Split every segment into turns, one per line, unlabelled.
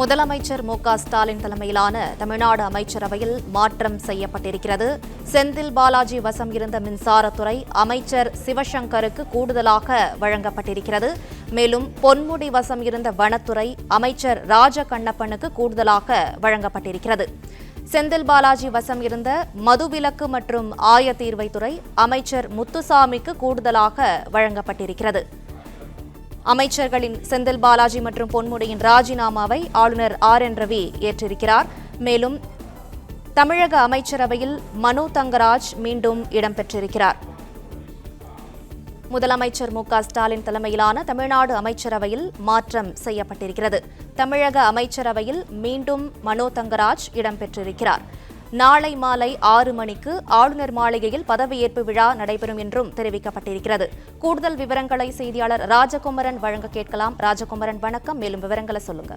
முதலமைச்சர் மு.க.ஸ்டாலின் தலைமையிலான தமிழ்நாடு அமைச்சரவையில் மாற்றம் செய்யப்பட்டிருக்கிறது. செந்தில் பாலாஜி வசம் இருந்த மின்சாரத்துறை அமைச்சர் சிவசங்கருக்கு கூடுதலாக வழங்கப்பட்டிருக்கிறது. மேலும் பொன்முடி வசம் இருந்த வனத்துறை அமைச்சர் ராஜகண்ணப்பனுக்கு கூடுதலாக வழங்கப்பட்டிருக்கிறது. செந்தில் பாலாஜி வசம் இருந்த மதுவிலக்கு மற்றும் ஆயத்தீர்வைத்துறை அமைச்சர் முத்துசாமிக்கு கூடுதலாக வழங்கப்பட்டிருக்கிறது. அமைச்சர்களின் செந்தில் பாலாஜி மற்றும் பொன்முடியின் ராஜினாமாவை ஆளுநர் ஆர்.என். ரவி ஏற்றிருக்கிறார். மேலும் தமிழக அமைச்சரவையில் மனோ தங்கராஜ் மீண்டும் இடம்பெற்றிருக்கிறார். முதலமைச்சர் மு.க.ஸ்டாலின் தலைமையிலான தமிழ்நாடு அமைச்சரவையில் மாற்றம் செய்யப்பட்டிருக்கிறது. தமிழக அமைச்சரவையில் மீண்டும் மனோ தங்கராஜ் இடம்பெற்றிருக்கிறார். நாளை மாலை 6 மணிக்கு ஆளுநர் மாளிகையில் பதவியேற்பு விழா நடைபெறும் என்றும் தெரிவிக்கப்பட்டிருக்கிறது. கூடுதல் விவரங்களை செய்தியாளர் ராஜகுமரன் வழங்க கேட்கலாம். ராஜகுமரன், வணக்கம். மேலும் விவரங்களை சொல்லுங்க.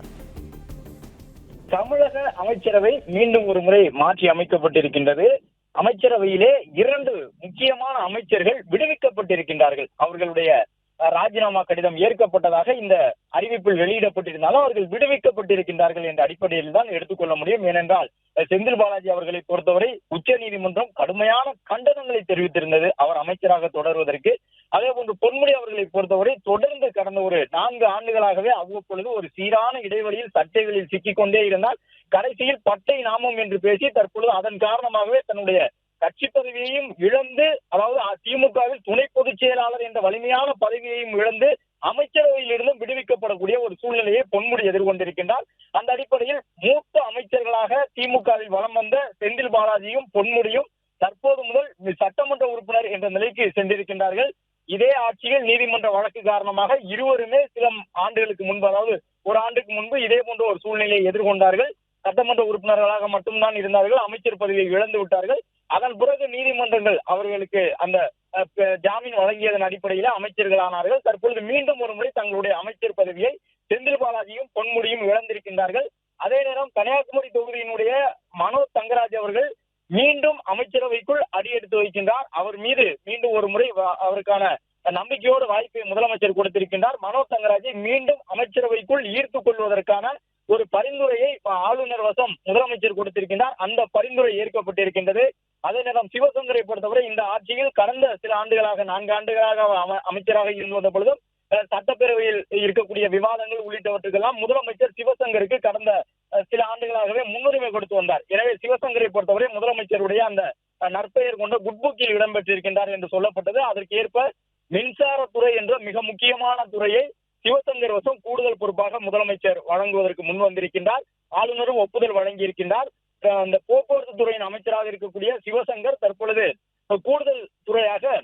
தமிழக அமைச்சரவை மீண்டும் ஒரு முறை மாற்றி அமைக்கப்பட்டிருக்கின்றது. அமைச்சரவையிலே 2 முக்கியமான அமைச்சர்கள் விடுவிக்கப்பட்டிருக்கின்றார்கள். அவர்களுடைய ராஜினாமா கடிதம் ஏற்கப்பட்டதாக இந்த அறிவிப்பில் வெளியிடப்பட்டிருந்தாலும் அவர்கள் விடுவிக்கப்பட்டிருக்கின்றார்கள் என்ற அடிப்படையில் தான் எடுத்துக்கொள்ள முடியும். ஏனென்றால் செந்தில் பாலாஜி அவர்களை பொறுத்தவரை உச்ச நீதிமன்றம் கடுமையான கண்டனங்களை தெரிவித்திருந்தது அவர் அமைச்சராக தொடர்வதற்கு. அதே போன்று பொன்முடி அவர்களை பொறுத்தவரை தொடர்ந்து கடந்த ஒரு 4 ஆண்டுகளாகவே அவ்வப்பொழுது ஒரு சீரான இடைவெளியில் சர்ச்சைகளில் சிக்கிக்கொண்டே இருந்தால் கடைசியில் பட்டை நாமம் என்று பேசி தற்பொழுது அதன் காரணமாகவே தன்னுடைய கட்சி பதவியையும் இழந்து, அதாவது திமுகவில் துணை பொதுச் செயலாளர் என்ற வலிமையான பதவியையும் இழந்து அமைச்சரவையில் இருந்தும் விடுவிக்கப்படக்கூடிய ஒரு சூழ்நிலையை பொன்முடி எதிர்கொண்டிருக்கின்றார். அந்த அடிப்படையில் மூத்த அமைச்சர்களாக திமுகவில் வலம் வந்த செந்தில் பாலாஜியும் பொன்முடியும் தற்போது முதல் சட்டமன்ற உறுப்பினர் என்ற நிலைக்கு சென்றிருக்கின்றார்கள். இதே ஆட்சியில் நீதிமன்ற வழக்கு காரணமாக இருவருமே சில ஆண்டுகளுக்கு முன்பு, அதாவது ஒரு ஆண்டுக்கு முன்பு இதே போன்ற ஒரு சூழ்நிலையை எதிர்கொண்டார்கள். சட்டமன்ற உறுப்பினர்களாக மட்டும்தான் இருந்தார்கள், அமைச்சர் பதவியை இழந்து விட்டார்கள். அதன் பிறகு நீதிமன்றங்கள் அவர்களுக்கு அந்த ஜாமீன் வழங்கியதன் அடிப்படையில் அமைச்சர்களானார்கள். தற்பொழுது மீண்டும் ஒரு முறை தங்களுடைய அமைச்சர் பதவியை செந்தில் பாலாஜியும் பொன்முடியும் இழந்திருக்கின்றார்கள். அதே நேரம் கன்னியாகுமரி தொகுதியினுடைய மனோ தங்கராஜ் அவர்கள் மீண்டும் அமைச்சரவைக்குள் அடியெடுத்து வைக்கின்றார். அவர் மீது மீண்டும் ஒரு முறை அவருக்கான நம்பிக்கையோடு வாய்ப்பை முதலமைச்சர் கொடுத்திருக்கின்றார். மனோ தங்கராஜை மீண்டும் அமைச்சரவைக்குள் ஈர்த்துக் கொள்வதற்கான ஒரு பரிந்துரையை ஆளுநர் வசம் முதலமைச்சர் கொடுத்திருக்கின்றார். அந்த பரிந்துரை ஏற்கப்பட்டிருக்கின்றது. அதே நேரம் சிவசங்கரை பொறுத்தவரை இந்த ஆட்சியில் கடந்த சில ஆண்டுகளாக 4 ஆண்டுகளாக அமைச்சராக இருந்து வந்த பொழுதும் சட்டப்பேரவையில் இருக்கக்கூடிய விவாதங்கள் உள்ளிட்டவற்றுக்கெல்லாம் முதலமைச்சர் சிவசங்கருக்கு கடந்த சில ஆண்டுகளாகவே முன்னுரிமை கொடுத்து வந்தார். எனவே சிவசங்கரை பொறுத்தவரை முதலமைச்சருடைய அந்த நற்பெயர் கொண்ட குட்புக்கில் இடம்பெற்றிருக்கின்றார் என்று சொல்லப்பட்டது. அதற்கு ஏற்ப மின்சாரத்துறை என்ற மிக முக்கியமான துறையை சிவசங்கர் வசம் கூடுதல் பொறுப்பாக முதலமைச்சர் வழங்குவதற்கு முன் வந்திருக்கின்றார். ஆளுநரும் ஒப்புதல் வழங்கியிருக்கின்றார். அந்த போக்குவரத்து துறையின் அமைச்சராக இருக்கக்கூடிய சிவசங்கர் தற்பொழுது கூடுதல் துறையாக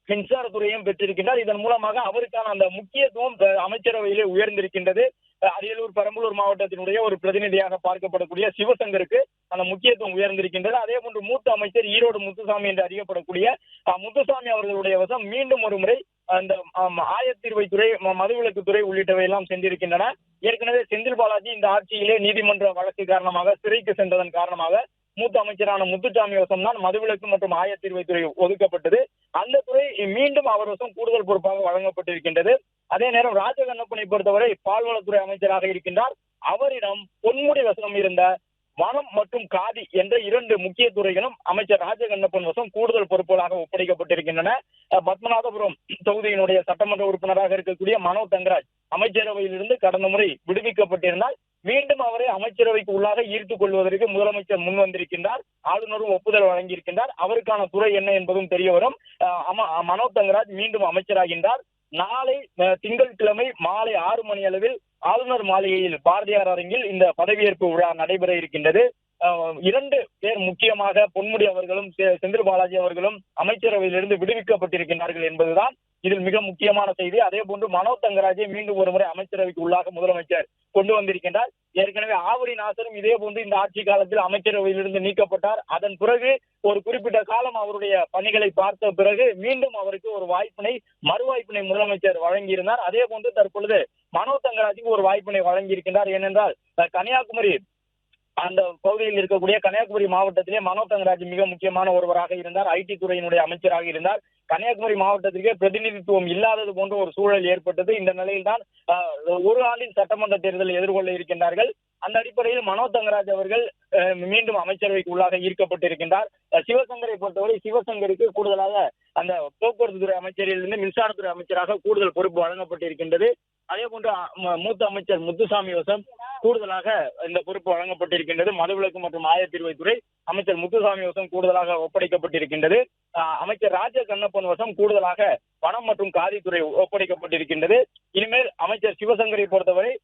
மின்சாரத்துறையும் பெற்றிருக்கின்றார். இதன் மூலமாக அவருக்கான அந்த முக்கியத்துவம் அமைச்சரவையிலே உயர்ந்திருக்கின்றது. அரியலூர், பெரம்பலூர் மாவட்டத்தினுடைய ஒரு பிரதிநிதியாக பார்க்கப்படக்கூடிய சிவசங்கருக்கு அந்த முக்கியத்துவம் உயர்ந்திருக்கின்றது. அதே போன்று மூத்த அமைச்சர் ஈரோடு முத்துசாமி என்று அறியப்படக்கூடிய முத்துசாமி அவர்களுடைய வசம் மீண்டும் ஒரு முறை அந்த ஆயத்தீர்வைத்துறை, மதுவிலக்குத்துறை உள்ளிட்டவை எல்லாம் சென்றிருக்கின்றன. ஏற்கனவே செந்தில் பாலாஜி இந்த ஆட்சியிலே நீதிமன்ற வழக்கு காரணமாக சிறைக்கு சென்றதன் காரணமாக மூத்த அமைச்சரான முத்துசாமி வசம் தான் மதுவிலக்கு மற்றும் ஆயத்தீர்வைத்துறை ஒதுக்கப்பட்டது. அந்த துறை மீண்டும் அவர் வசம் கூடுதல் பொறுப்பாக வழங்கப்பட்டிருக்கின்றது. அதே நேரம் ராஜகண்ணப்பனை பொறுத்தவரை பால்வளத்துறை அமைச்சராக இருக்கின்றார். அவரிடம் பொன்முடி வசம் இருந்த வனம் மற்றும் காதி என்ற 2 முக்கிய துறைகளும் அமைச்சர் ராஜகண்ணப்பன் வசம் கூடுதல் பொறுப்புகளாக ஒப்படைக்கப்பட்டிருக்கின்றன. பத்மநாபபுரம் தொகுதியினுடைய சட்டமன்ற உறுப்பினராக இருக்கக்கூடிய மனோ தங்கராஜ் அமைச்சரவையில் இருந்து கடந்த முறை விடுவிக்கப்பட்டிருந்தால் மீண்டும் அவரை அமைச்சரவைக்கு உள்ளாக ஈர்த்துக் கொள்வதற்கு முதலமைச்சர் முன் வந்திருக்கின்றார். ஆளுநரும் ஒப்புதல் வழங்கியிருக்கின்றார். அவருக்கான துறை என்ன என்பதும் தெரிய வரும். மனோ தங்கராஜ் மீண்டும் அமைச்சராகின்றார். நாளை திங்கட்கிழமை மாலை 6 மணி அளவில் ஆளுநர் மாளிகையில் பாரதியார் அரங்கில் இந்த பதவியேற்பு விழா நடைபெற இருக்கின்றது. 2 பேர் முக்கியமாக பொன்முடி அவர்களும் செந்தில் பாலாஜி அவர்களும் அமைச்சரவையிலிருந்து விடுவிக்கப்பட்டிருக்கின்றார்கள் என்பதுதான் இதில் மிக முக்கியமான செய்தி. அதே போன்று மனோ தங்கராஜை மீண்டும் ஒரு முறை அமைச்சரவைக்கு உள்ளாக முதலமைச்சர் கொண்டு வந்திருக்கின்றார். ஏற்கனவே ஆவடி நாசரும் இதே போன்று இந்த ஆட்சி காலத்தில் அமைச்சரவையிலிருந்து நீக்கப்பட்டார். அதன் பிறகு ஒரு குறிப்பிட்ட காலம் அவருடைய பணிகளை பார்த்த பிறகு மீண்டும் அவருக்கு ஒரு மறுவாய்ப்பினை முதலமைச்சர் வழங்கியிருந்தார். அதே போன்று தற்பொழுது மனோ தங்கராஜுக்கு ஒரு வாய்ப்பினை வழங்கியிருக்கின்றார். ஏனென்றால் கன்னியாகுமரி அந்த பகுதியில் இருக்கக்கூடிய கன்னியாகுமரி மாவட்டத்திலே மனோ தங்கராஜ் மிக முக்கியமான ஒருவராக இருந்தார். ஐடி துறையினுடைய அமைச்சராக இருந்தார். கன்னியாகுமரி மாவட்டத்திற்கே பிரதிநிதித்துவம் இல்லாதது போன்ற ஒரு சூழல் ஏற்பட்டது. இந்த நிலையில்தான் ஒரு ஆண்டின் சட்டமன்ற தேர்தலை எதிர்கொள்ள இருக்கின்றார்கள். அந்த அடிப்படையில் மனோ தங்கராஜ் அவர்கள் மீண்டும் அமைச்சரவைக்கு உள்ளாக ஈர்க்கப்பட்டிருக்கின்றார். சிவசங்கரை பொறுத்தவரை சிவசங்கருக்கு கூடுதலாக அந்த போக்குவரத்து துறை அமைச்சரிலிருந்து மின்சாரத்துறை அமைச்சராக கூடுதல் பொறுப்பு வழங்கப்பட்டிருக்கின்றது. அதே போன்று மூத்த அமைச்சர் முத்துசாமி வசம் கூடுதலாக இந்த பொறுப்பு வழங்கப்பட்டிருக்கின்றது. மதுவிலக்கு மற்றும் ஆயத்தீர்வைத்துறை அமைச்சர் முத்துசாமி வசம் கூடுதலாக ஒப்படைக்கப்பட்டிருக்கின்றது. அமைச்சர் ராஜ கண்ணப்பன் வசம் கூடுதலாக வனம் மற்றும் காதித்துறை ஒப்படைக்கப்பட்டிருக்கின்றது. இனிமேல் அமைச்சர் சிவசங்கரை பொறுத்தவரை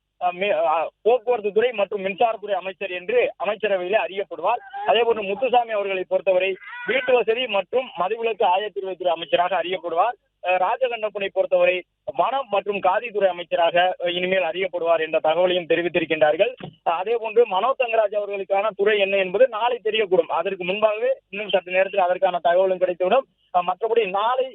போக்குவரத்து துறை மற்றும் மின்சாரத்துறை அமைச்சர் என்று அமைச்சரவையிலே அறியப்படுவார். அதே போன்று முத்துசாமி அவர்களை பொறுத்தவரை வீட்டு வசதி மற்றும் மதுவிலக்கு ஆயத்தீர்வைத்துறை அமைச்சராக அறியப்படுவார். ராஜகண்ணப்பனை பொறுத்தவரை வனம் மற்றும் காதித்துறை அமைச்சராக இனிமேல் அறியப்படுவார் என்ற தகவலையும் தெரிவித்திருக்கின்றார்கள். அதே போன்று மனோ தங்கராஜ் அவர்களுக்கான துறை என்ன என்பது நாளை தெரியக்கூடும். அதற்கு முன்பாகவே இன்னும் சற்று நேரத்தில் அதற்கான தகவலும் கிடைத்துவிடும். மற்றபடி நாளை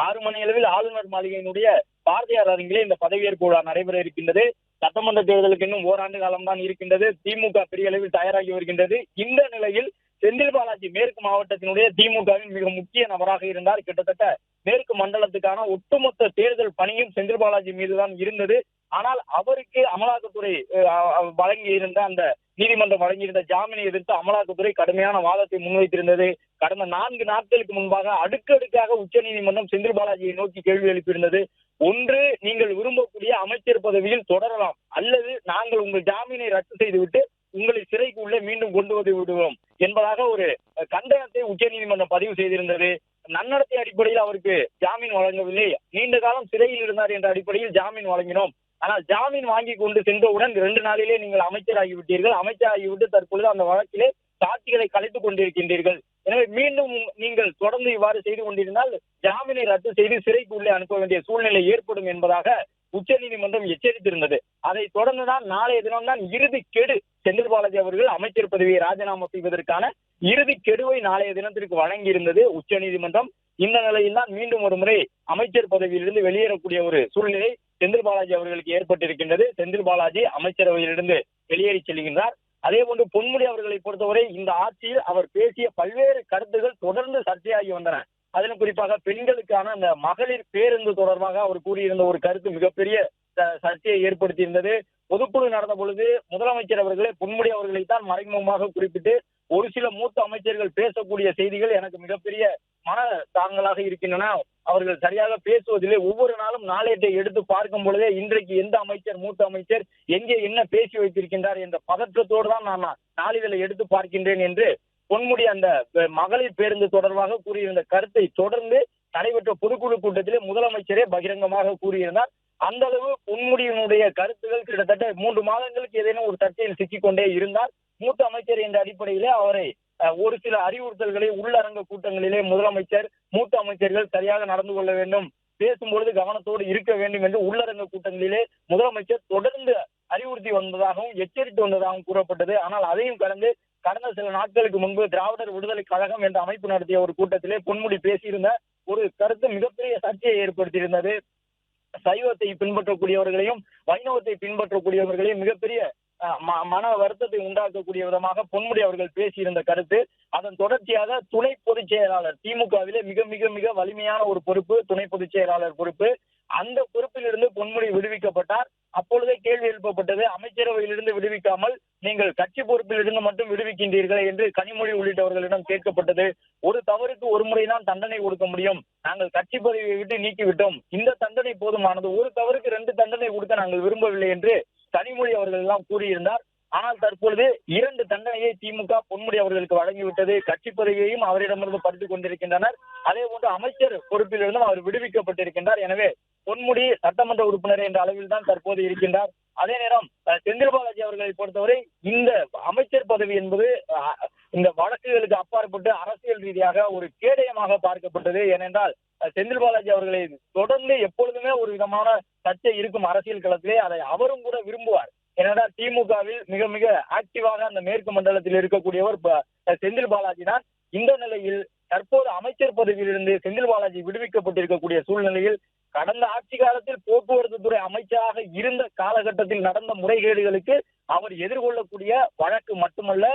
6 மணி அளவில் ஆளுநர் மாளிகையினுடைய பாரதியார் அரங்கிலே இந்த பதவியேற்பு விழா நடைபெற இருக்கின்றது. சட்டமன்ற தேர்தலுக்கு இன்னும் ஓராண்டு காலம்தான் இருக்கின்றது. திமுக பெரிய அளவில் தயாராகி வருகின்றது. இந்த நிலையில் செந்தில் பாலாஜி மேற்கு மாவட்டத்தினுடைய திமுகவின் மிக முக்கிய நபராக இருந்தார். கிட்டத்தட்ட மேற்கு மண்டலத்துக்கான ஒட்டுமொத்த தேர்தல் பணியும் செந்தில் பாலாஜி மீதுதான் இருந்தது. ஆனால் அவருக்கு அமலாக்கத்துறை வழங்கியிருந்த அந்த நீதிமன்றம் வழங்கியிருந்த ஜாமீனை எதிர்த்து அமலாக்கத்துறை கடுமையான வாதத்தை முன்வைத்திருந்தது. கடந்த 4 நாட்களுக்கு முன்பாக அடுக்கடுக்காக உச்சநீதிமன்றம் செந்தில் பாலாஜியை நோக்கி கேள்வி எழுப்பியிருந்தது. ஒன்று, நீங்கள் விரும்பக்கூடிய அமைச்சர் பதவியில் தொடரலாம், அல்லது நாங்கள் உங்கள் ஜாமீனை ரத்து செய்துவிட்டு உங்களை சிறைக்கு உள்ளே மீண்டும் கொண்டு வந்து விடுவோம் என்பதாக ஒரு கண்டனத்தை உச்சநீதிமன்றம் பதிவு செய்திருந்தது. நன்னடத்தை அடிப்படையில் அவருக்கு ஜாமீன் வழங்கவில்லை. நீண்ட காலம் சிறையில் இருந்தார் என்ற அடிப்படையில் ஜாமீன் வழங்கினோம். ஆனால் ஜாமீன் வாங்கி கொண்டு சென்றவுடன் 2 நாளிலே நீங்கள் அமைச்சராகிவிட்டீர்கள். அமைச்சராகிவிட்டு தற்பொழுது அந்த வழக்கிலே சாட்சிகளை கலைத்துக் கொண்டிருக்கின்றீர்கள். எனவே மீண்டும் நீங்கள் தொடர்ந்து இவ்வாறு செய்து கொண்டிருந்தால் ஜாமீனை ரத்து செய்து சிறைக்கு உள்ளே அனுப்ப வேண்டிய சூழ்நிலை ஏற்படும் என்பதாக உச்சநீதிமன்றம் எச்சரித்திருந்தது. அதை தொடர்ந்துதான் நாளைய தினம்தான் இறுதி கெடு. செந்தில் பாலாஜி அவர்கள் அமைச்சர் பதவியை ராஜினாமா செய்வதற்கான இறுதி கெடுவை நாளைய தினத்திற்கு வழங்கியிருந்தது உச்சநீதிமன்றம். இந்த நிலையில் தான் மீண்டும் ஒரு முறை அமைச்சர் பதவியிலிருந்து வெளியேறக்கூடிய ஒரு சூழ்நிலை செந்தில் பாலாஜி அவர்களுக்கு ஏற்பட்டிருக்கின்றது. செந்தில் பாலாஜி அமைச்சரவையிலிருந்து வெளியேறி செல்கின்றார். அதே போன்று பொன்முடி அவர்களை பொறுத்தவரை இந்த ஆட்சியில் அவர் பேசிய பல்வேறு கருத்துகள் தொடர்ந்து சர்ச்சையாகி வந்தன. அதிலும் குறிப்பாக பெண்களுக்கான அந்த மகளிர் பேருந்து தொடர்பாக அவர் கூறியிருந்த ஒரு கருத்து மிகப்பெரிய சர்ச்சையை ஏற்படுத்தியிருந்தது. பொதுக்குழு நடந்த பொழுது முதலமைச்சர் அவர்களே பொன்முடி அவர்களைத்தான் மறைமுகமாக குறிப்பிட்டு ஒரு சில மூத்த அமைச்சர்கள் பேசக்கூடிய செய்திகள் எனக்கு மிகப்பெரிய மன தாங்கலாக இருக்கின்றன. அவர்கள் சரியாக பேசுவதில்லை. ஒவ்வொரு நாளும் நாளேட்டை எடுத்து பார்க்கும் பொழுதே இன்றைக்கு எந்த அமைச்சர் மூத்த அமைச்சர் எங்கே என்ன பேசி வைத்திருக்கின்றார் என்ற பதற்றத்தோடு தான் நான் நாளிதழை எடுத்து பார்க்கின்றேன் என்று பொன்முடி அந்த மகளிர் பேருந்து தொடர்பாக கூறியிருந்த கருத்தை தொடர்ந்து நடைபெற்ற பொதுக்குழு கூட்டத்திலே முதலமைச்சரே பகிரங்கமாக கூறியிருந்தார். அந்த அளவு பொன்முடியினுடைய கருத்துகள் கிட்டத்தட்ட 3 மாதங்களுக்கு ஏதேனும் ஒரு சர்ச்சையில் சிக்கிக்கொண்டே இருந்தார். மூத்த அமைச்சர் என்ற அடிப்படையிலே அவரை ஒரு சில அறிவுறுத்தல்களை உள்ளரங்க கூட்டங்களிலே முதலமைச்சர் மூத்த அமைச்சர்கள் சரியாக நடந்து கொள்ள வேண்டும், பேசும்பொழுது கவனத்தோடு இருக்க வேண்டும் என்று உள்ளரங்க கூட்டங்களிலே முதலமைச்சர் தொடர்ந்து அறிவுறுத்தி வந்ததாகவும் எச்சரித்து வந்ததாகவும் கூறப்பட்டது. ஆனால் அதையும் கடந்த சில நாட்களுக்கு முன்பு திராவிடர் விடுதலை கழகம் என்ற அமைப்பு நடத்திய ஒரு கூட்டத்திலே பொன்முடி பேசியிருந்த ஒரு கருத்து மிகப்பெரிய சர்ச்சையை ஏற்படுத்தியிருந்தது. சைவத்தை பின்பற்றக்கூடியவர்களையும் வைணவத்தை பின்பற்றக்கூடியவர்களையும் மிகப்பெரிய மன வருத்தத்தை உண்டாக்கக்கூடிய விதமாக பொன்முடி அவர்கள் பேசியிருந்த கருத்து. அதன் தொடர்ச்சியாக துணை பொதுச் செயலாளர், திமுகவிலே மிக மிக மிக வலிமையான ஒரு பொறுப்பு துணை பொதுச் செயலாளர் பொறுப்பு, அந்த பொறுப்பிலிருந்து பொன்முடி விடுவிக்கப்பட்டார். அப்பொழுதே கேள்வி எழுப்பப்பட்டது, அமைச்சரவையிலிருந்து விடுவிக்காமல் நீங்கள் கட்சி பொறுப்பில் இருந்து மட்டும் விடுவிக்கின்றீர்கள் என்று கனிமொழி உள்ளிட்டவர்களிடம் கேட்கப்பட்டது. ஒரு தவறுக்கு ஒரு முறைதான் தண்டனை கொடுக்க முடியும், நாங்கள் கட்சி பதவியை விட்டு நீக்கிவிட்டோம், இந்த தண்டனை போதுமானது, ஒரு தவறுக்கு 2 தண்டனை கொடுக்க நாங்கள் விரும்பவில்லை என்று கனிமொழி அவர்கள் எல்லாம் கூறியிருந்தார். ஆனால் தற்பொழுது 2 தண்டனையை திமுக பொன்முடி அவர்களுக்கு வழங்கிவிட்டது. கட்சி பதவியையும் அவரிடமிருந்து பறித்துக் கொண்டிருக்கின்றனர். அதே போன்று அமைச்சர் பொறுப்பிலிருந்தும் அவர் விடுவிக்கப்பட்டிருக்கின்றார். எனவே பொன்முடி சட்டமன்ற உறுப்பினர் என்ற அளவில் தான் தற்போது இருக்கின்றார். அதே நேரம் செந்தில் பாலாஜி அவர்களை பொறுத்தவரை இந்த அமைச்சர் பதவி என்பது இந்த வழக்குகளுக்கு அப்பாற்பட்டு அரசியல் ரீதியாக ஒரு கேடயமாக பார்க்கப்பட்டது. ஏனென்றால் செந்தில் பாலாஜி அவர்களை தொடர்ந்து எப்பொழுதுமே ஒரு விதமான சர்ச்சை இருக்கும் அரசியல் களத்திலே, அதை அவரும் கூட விரும்புவார். ஏனென்றால் திமுகவில் மிக மிக ஆக்டிவாக அந்த மேற்கு மண்டலத்தில் இருக்கக்கூடியவர் செந்தில் பாலாஜி தான். இந்த நிலையில் தற்போது அமைச்சர் பதவியிலிருந்து செந்தில் பாலாஜி விடுவிக்கப்பட்டிருக்கக்கூடிய சூழ்நிலையில் கடந்த ஆட்சி காலத்தில் போக்குவரத்து துறை அமைச்சராக இருந்த காலகட்டத்தில் நடந்த முறைகேடுகளுக்கு அவர் எதிர்கொள்ளக்கூடிய வழக்கு மட்டுமல்ல,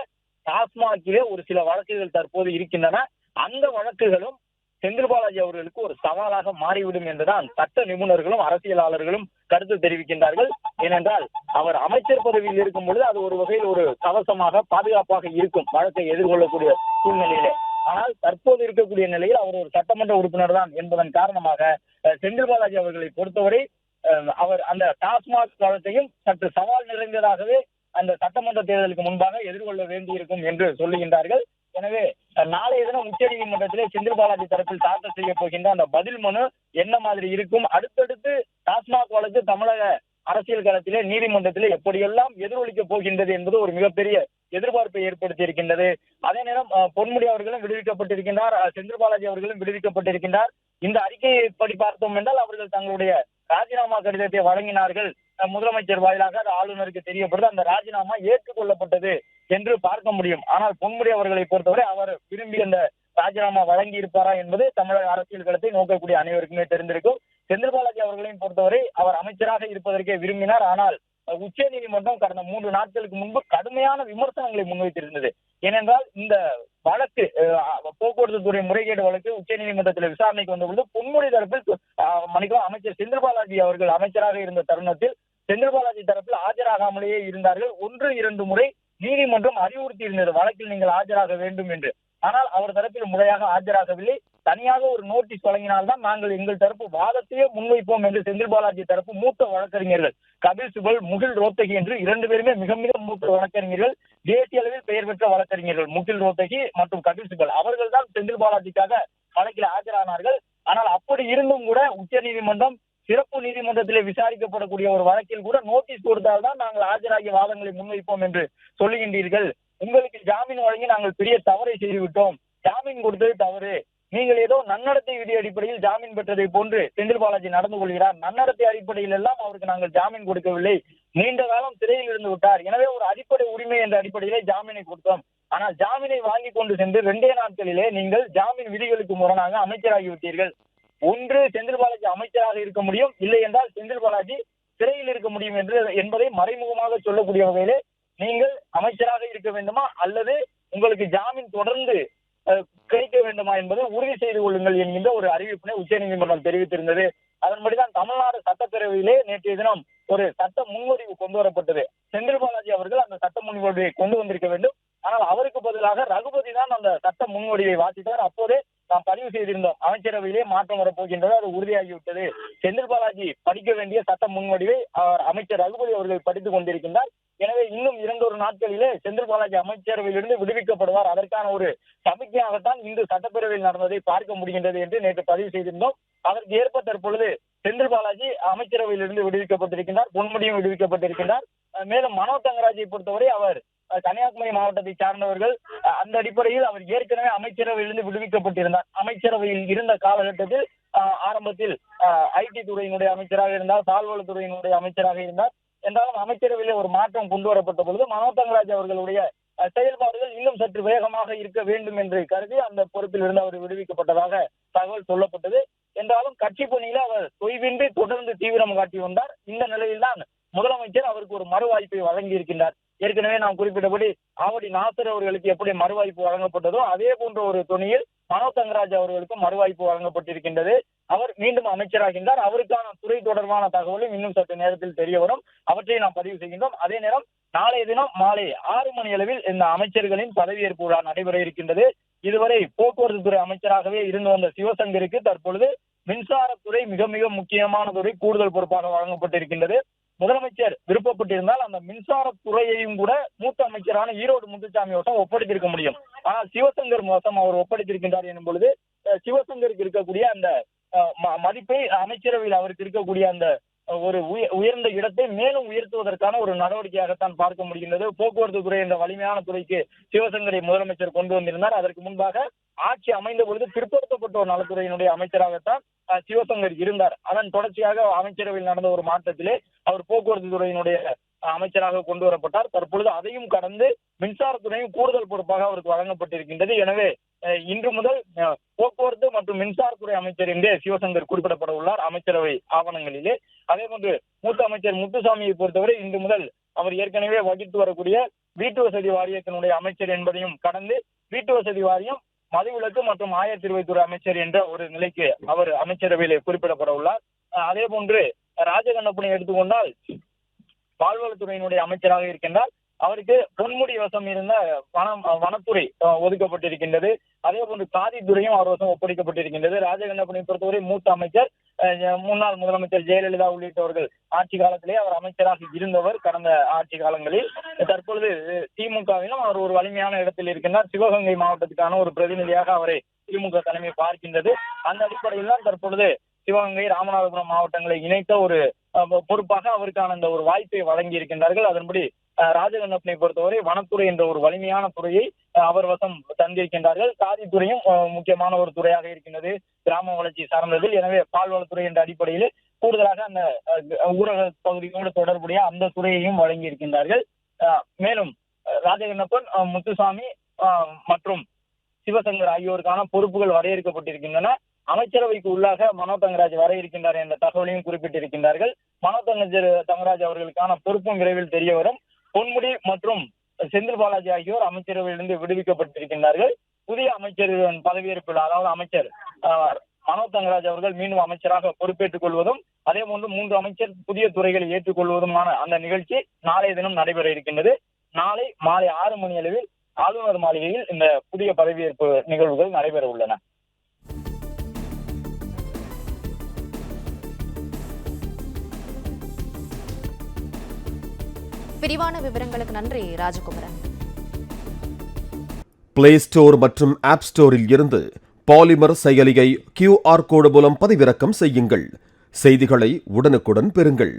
டாஸ்மாகிலே ஒரு சில வழக்குகள் தற்போது இருக்கின்றன. அந்த வழக்குகளும் செந்தில் பாலாஜி அவர்களுக்கு ஒரு சவாலாக மாறிவிடும் என்றுதான் சட்ட நிபுணர்களும் அரசியலாளர்களும் கருத்து தெரிவிக்கின்றார்கள். ஏனென்றால் அவர் அமைச்சர் பதவியில் இருக்கும் பொழுது அது ஒரு வகையில் ஒரு கவசமாக பாதுகாப்பாக இருக்கும் வழக்கை எதிர்கொள்ளக்கூடிய சூழ்நிலையிலே. ஆனால் தற்போது இருக்கக்கூடிய நிலையில் அவர் ஒரு சட்டமன்ற உறுப்பினர் தான் என்பதன் காரணமாக செந்தில் பாலாஜி அவர்களை பொறுத்தவரை அவர் அந்த டாஸ்மாக் வழக்கையும் சற்று சவால் நிறைந்ததாகவே அந்த சட்டமன்ற தேர்தலுக்கு முன்பாக எதிர்கொள்ள வேண்டியிருக்கும் என்று சொல்லுகின்றார்கள். எனவே நாளைய தினம் உச்ச நீதிமன்றத்திலே செந்தில் பாலாஜி தரப்பில் தாக்கல் செய்ய போகின்ற அந்த பதில் மனு என்ன மாதிரி இருக்கும், அடுத்தடுத்து டாஸ்மாக் வழக்கு தமிழக அரசியல் களத்திலே நீதிமன்றத்திலே எப்படியெல்லாம் எதிரொலிக்க போகின்றது என்பது ஒரு மிகப்பெரிய எதிர்பார்ப்பை ஏற்படுத்தி இருக்கின்றது. அதே நேரம் பொன்முடி அவர்களும் விடுவிக்கப்பட்டிருக்கின்றார், செந்தில் பாலாஜி அவர்களும் விடுவிக்கப்பட்டிருக்கின்றார். இந்த அறிக்கையை படி பார்த்தோம் என்றால் அவர்கள் தங்களுடைய ராஜினாமா கடிதத்தை வழங்கினார்கள். முதலமைச்சர் வாயிலாக அது ஆளுநருக்கு தெரியப்படுது. அந்த ராஜினாமா ஏற்றுக்கொள்ளப்பட்டது என்று பார்க்க முடியும். ஆனால் பொன்முடி அவர்களை பொறுத்தவரை அவர் விரும்பி அந்த ராஜினாமா வழங்கி இருப்பாரா என்பது தமிழக அரசியல் களத்தை நோக்கக்கூடிய அனைவருக்குமே தெரிந்திருக்கும். செந்தில் பாலாஜி அவர்களையும் பொறுத்தவரை அவர் அமைச்சராக இருப்பதற்கே விரும்பினார். ஆனால் உச்ச நீதிமன்றம் கடந்த 3 நாட்களுக்கு முன்பு கடுமையான விமர்சனங்களை முன்வைத்திருந்தது. ஏனென்றால் இந்த வழக்கு போக்குவரத்து துறை முறைகேடு வழக்கு உச்ச நீதிமன்றத்தில் விசாரணைக்கு வந்தபொழுது பொன்முடி தரப்பில் அமைச்சர் செந்தில் பாலாஜி அவர்கள் அமைச்சராக இருந்த தருணத்தில் செந்தில் பாலாஜி தரப்பில் ஆஜராகாமலேயே இருந்தார்கள். 1-2 முறை நீதிமன்றம் அறிவுறுத்தி இருந்தது வழக்கில் நீங்கள் ஆஜராக வேண்டும் என்று. ஆனால் அவர் தரப்பில் முறையாக ஆஜராகவில்லை. தனியாக ஒரு நோட்டீஸ் வழங்கினால்தான் நாங்கள் எங்கள் தரப்பு வாதத்தையே முன்வைப்போம் என்று செந்தில் பாலாஜி தரப்பு மூத்த வழக்கறிஞர்கள் கபில் சிபல், முகில் ரோத்தகி என்று 2 பேருமே மிக மிக மூத்த வழக்கறிஞர்கள், தேசிய அளவில் பெயர் பெற்ற வழக்கறிஞர்கள் முகில் ரோத்தகி மற்றும் கபில் சிபல் அவர்கள் தான் செந்தில் பாலாஜிக்காக வழக்கில் ஆஜரானார்கள். ஆனால் அப்படி இருந்தும் கூட உச்ச நீதிமன்றம் சிறப்பு நீதிமன்றத்திலே விசாரிக்கப்படக்கூடிய ஒரு வழக்கில் கூட நோட்டீஸ் கொடுத்தால்தான் நாங்கள் ஆஜராகிய வாதங்களை முன்வைப்போம் என்று சொல்லுகின்றீர்கள். உங்களுக்கு ஜாமீன் வழங்கி நாங்கள் பெரிய தவறை செய்துவிட்டோம், ஜாமீன் கொடுத்தது தவறு, நீங்கள் ஏதோ நன்னடத்தை விதி அடிப்படையில் ஜாமீன் பெற்றதை போன்று செந்தில் பாலாஜி நடந்து கொள்கிறார், நன்னடத்தை அடிப்படையில் எல்லாம் அவருக்கு நாங்கள் ஜாமீன் கொடுக்கவில்லை, நீண்ட காலம் சிறையில் இருந்து விட்டார், எனவே ஒரு அடிப்படை உரிமை என்ற அடிப்படையிலே ஜாமீனை கொடுத்தோம். ஆனால் ஜாமீனை வாங்கி கொண்டு சென்று 2 நாட்களிலே நீங்கள் ஜாமீன் விதிகளுக்கு முரணாக அமைச்சராகிவிட்டீர்கள். ஒன்று செந்தில் பாலாஜி அமைச்சராக இருக்க முடியும், இல்லை என்றால் செந்தில் பாலாஜி சிறையில் இருக்க முடியும் என்பதை மறைமுகமாக சொல்லக்கூடிய வகையிலே நீங்கள் அமைச்சராக இருக்க வேண்டுமா அல்லது உங்களுக்கு ஜாமீன் தொடர்ந்து கிடைக்க வேண்டுமா என்பதை உறுதி செய்து கொள்ளுங்கள் என்கின்ற ஒரு அறிவிப்பினை உச்சநீதிமன்றம் தெரிவித்திருந்தது. அதன்படிதான் தமிழ்நாடு சட்டப்பேரவையிலே நேற்றைய தினம் ஒரு சட்ட முன்வடிவு கொண்டு வரப்பட்டது. செந்தில் பாலாஜி அவர்கள் அந்த சட்ட முன்வடிவை கொண்டு வந்திருக்க வேண்டும். ஆனால் அவருக்கு பதிலாக ரகுபதி தான் அந்த சட்ட முன்வடிவை வாசித்தார். அப்போதே நாம் பதிவு செய்திருந்தோம் அமைச்சரவையிலே மாற்றம் வரப்போகின்றது, அது உறுதியாகிவிட்டது. செந்தில் பாலாஜி படிக்க வேண்டிய சட்ட முன்வடிவை அமைச்சர் ரகுபதி அவர்கள் படித்துக் கொண்டிருக்கின்றார். எனவே இன்னும் 2 நாட்களிலே செந்தில் பாலாஜி அமைச்சரவையிலிருந்து விடுவிக்கப்படுவார். அதற்கான ஒரு சமிக்கையாகத்தான் இன்று சட்டப்பேரவையில் நடந்ததை பார்க்க முடிகின்றது என்று நேற்று பதிவு செய்திருந்தோம். அதற்கு ஏற்ப தற்பொழுது செந்தில் பாலாஜி அமைச்சரவையிலிருந்து விடுவிக்கப்பட்டிருக்கின்றார், பொன்முடியும் விடுவிக்கப்பட்டிருக்கின்றார். மேலும் மனோ தங்கராஜை பொறுத்தவரை அவர் கன்னியாகுமரி மாவட்டத்தை சார்ந்தவர்கள். அந்த அடிப்படையில் அவர் ஏற்கனவே அமைச்சரவையிலிருந்து விடுவிக்கப்பட்டிருந்தார். அமைச்சரவையில் இருந்த காலகட்டத்தில் ஆரம்பத்தில் ஐடி துறையினுடைய அமைச்சராக இருந்தார், பால்வளத்துறையினுடைய அமைச்சராக இருந்தார். என்றாலும் அமைச்சரவையிலே ஒரு மாற்றம் கொண்டு வரப்பட்ட பொழுது மனோ தங்கராஜ் அவர்களுடைய செயல்பாடுகள் இன்னும் சற்று வேகமாக இருக்க வேண்டும் என்று கருதி அந்த பொறுப்பில் இருந்து அவர் விடுவிக்கப்பட்டதாக தகவல் சொல்லப்பட்டது. என்றாலும் கட்சி பணியில அவர் தொய்வின்றி தொடர்ந்து தீவிரம் காட்டி வந்தார். இந்த நிலையில்தான் முதலமைச்சர் அவருக்கு ஒரு மறுவாய்ப்பை வழங்கி இருக்கின்றார். ஏற்கனவே நாம் குறிப்பிட்டபடி ஆவடி நாசர் அவர்களுக்கு எப்படி மறுவாய்ப்பு வழங்கப்பட்டதோ அதே போன்ற ஒரு துணியில் மனோ தங்கராஜ் அவர்களுக்கும் மறுவாய்ப்பு வழங்கப்பட்டிருக்கின்றது. அவர் மீண்டும் அமைச்சராகின்றார். அவருக்கான துறை தொடர்பான தகவலும் இன்னும் சற்று நேரத்தில் தெரிய வரும். அவற்றை நாம் பதிவு செய்கின்றோம். அதே நேரம் நாளைய தினம் மாலை 6 மணி அளவில் இந்த அமைச்சர்களின் பதவியேற்பு விழா நடைபெற இருக்கின்றது. இதுவரை போக்குவரத்து துறை அமைச்சராகவே இருந்து வந்த சிவசங்கருக்கு தற்பொழுது மின்சாரத்துறை மிக மிக முக்கியமான துறை கூடுதல் பொறுப்பாக வழங்கப்பட்டிருக்கின்றது. முதலமைச்சர் விருப்பப்பட்டிருந்தால் அந்த மின்சாரத்துறையையும் கூட மூத்த அமைச்சரான ஈரோடு முத்துசாமி வசம் ஒப்படைத்திருக்க முடியும். ஆனால் சிவசங்கர் வசம் அவர் ஒப்படைத்திருக்கின்றார் எனும் பொழுது சிவசங்கருக்கு இருக்கக்கூடிய அந்த மதிப்பை அமைச்சரவையில் அவருக்கு இருக்கக்கூடிய அந்த ஒரு உயர்ந்த இடத்தை மேலும் உயர்த்துவதற்கான ஒரு நடவடிக்கையாகத்தான் பார்க்க முடிகின்றது. போக்குவரத்து துறை என்ற வலிமையான துறைக்கு சிவசங்கரை முதலமைச்சர் கொண்டு வந்திருந்தார். அதற்கு முன்பாக ஆட்சி அமைந்த பொழுது பிற்படுத்தப்பட்டோர் நலத்துறையினுடைய அமைச்சராகத்தான் சிவசங்கர் இருந்தார். அதன் தொடர்ச்சியாக அமைச்சரவையில் நடந்த ஒரு மாற்றத்திலே அவர் போக்குவரத்து துறையினுடைய அமைச்சராக கொண்டு வரப்பட்டார். தற்பொழுது அதையும் கடந்து மின்சாரத்துறையும் கூடுதல் பொறுப்பாக அவருக்கு வழங்கப்பட்டிருக்கின்றது. எனவே இன்று முதல் போக்குவரத்து மற்றும் மின்சாரத்துறை அமைச்சர் என்றே சிவசங்கர் குறிப்பிடப்பட உள்ளார் அமைச்சரவை ஆவணங்களிலே. அதே போன்று மூத்த அமைச்சர் முத்துசாமியை பொறுத்தவரை இன்று முதல் அவர் ஏற்கனவே வகித்து வரக்கூடிய வீட்டு வசதி வாரியத்தினுடைய அமைச்சர் என்பதையும் கடந்து வீட்டு வசதி வாரியம், மதுவிலக்கு மற்றும் ஆயத்தீர்வைத்துறை அமைச்சர் என்ற ஒரு நிலைக்கு அவர் அமைச்சரவையிலே குறிப்பிடப்பட உள்ளார். அதே போன்று ராஜகண்ணப்பனை எடுத்துக்கொண்டால் பால்வளத்துறையினுடைய அமைச்சராக இருக்கின்றார். அவருக்கு பொன்முடி வசம் இருந்த வனத்துறை ஒதுக்கப்பட்டிருக்கின்றது. அதே போன்று காதித்துறையும் அவர் வசம் ஒப்படைக்கப்பட்டிருக்கின்றது. ராஜகண்ணப்பனை பொறுத்தவரை மூத்த அமைச்சர், முன்னாள் முதலமைச்சர் ஜெயலலிதா உள்ளிட்டவர்கள் ஆட்சி காலத்திலே அவர் அமைச்சராக இருந்தவர் கடந்த ஆட்சி காலங்களில். தற்பொழுது திமுகவிலும் அவர் ஒரு வலிமையான இடத்தில் இருக்கின்றார். சிவகங்கை மாவட்டத்துக்கான ஒரு பிரதிநிதியாக அவரை திமுக தலைமை பார்க்கின்றது. அந்த அடிப்படையில் தான் தற்பொழுது சிவகங்கை, ராமநாதபுரம் மாவட்டங்களை இணைத்த ஒரு பொறுப்பாக அவருக்கான அந்த ஒரு வாய்ப்பை வழங்கி இருக்கின்றார்கள். அதன்படி ராஜகண்ணப்பனை பொறுத்தவரை வனத்துறை என்ற ஒரு வலிமையான துறையை அவர் வசம் தந்திருக்கின்றார்கள். காதித்துறையும் முக்கியமான ஒரு துறையாக இருக்கின்றது, கிராம வளர்ச்சி சார்ந்ததில். எனவே பால்வளத்துறை என்ற அடிப்படையில் கூடுதலாக அந்த ஊரக பகுதியோடு தொடர்புடைய அந்த துறையையும் வழங்கி இருக்கின்றார்கள். மேலும் ராஜகண்ணப்பன், முத்துசாமி மற்றும் சிவசங்கர் ஆகியோருக்கான பொறுப்புகள் வரையறுக்கப்பட்டிருக்கின்றன. அமைச்சரவைக்கு உள்ளாக மனோ தங்கராஜ் வர இருக்கின்றார் என்ற தகவலையும் குறிப்பிட்டிருக்கின்றார்கள். மனோ தங்கராஜ் அவர்களுக்கான பொறுப்பும் விரைவில் தெரிய வரும். பொன்முடி மற்றும் செந்தில் பாலாஜி ஆகியோர் அமைச்சரவையிலிருந்து விடுவிக்கப்பட்டிருக்கின்றார்கள். புதிய அமைச்சரின் பதவியேற்பு, அதாவது அமைச்சர் மனோ தங்கராஜ் அவர்கள் மீண்டும் அமைச்சராக பொறுப்பேற்றுக் கொள்வதும், அதே போன்று 3 அமைச்சர் புதிய துறைகளை ஏற்றுக்கொள்வதுமான அந்த நிகழ்ச்சி நாளைய தினம் நடைபெற இருக்கின்றது. நாளை மாலை 6 மணி அளவில் ஆளுநர் மாளிகையில் இந்த புதிய பதவியேற்பு நிகழ்வுகள் நடைபெற உள்ளன.
விரிவான விவரங்களுக்கு நன்றி ராஜகுமரன்.
பிளே ஸ்டோர் மற்றும் ஆப் ஸ்டோரில் இருந்து பாலிமர் செயலியை QR கோடு மூலம் பதிவிறக்கம் செய்யுங்கள். செய்திகளை உடனுக்குடன் பெறுங்கள்.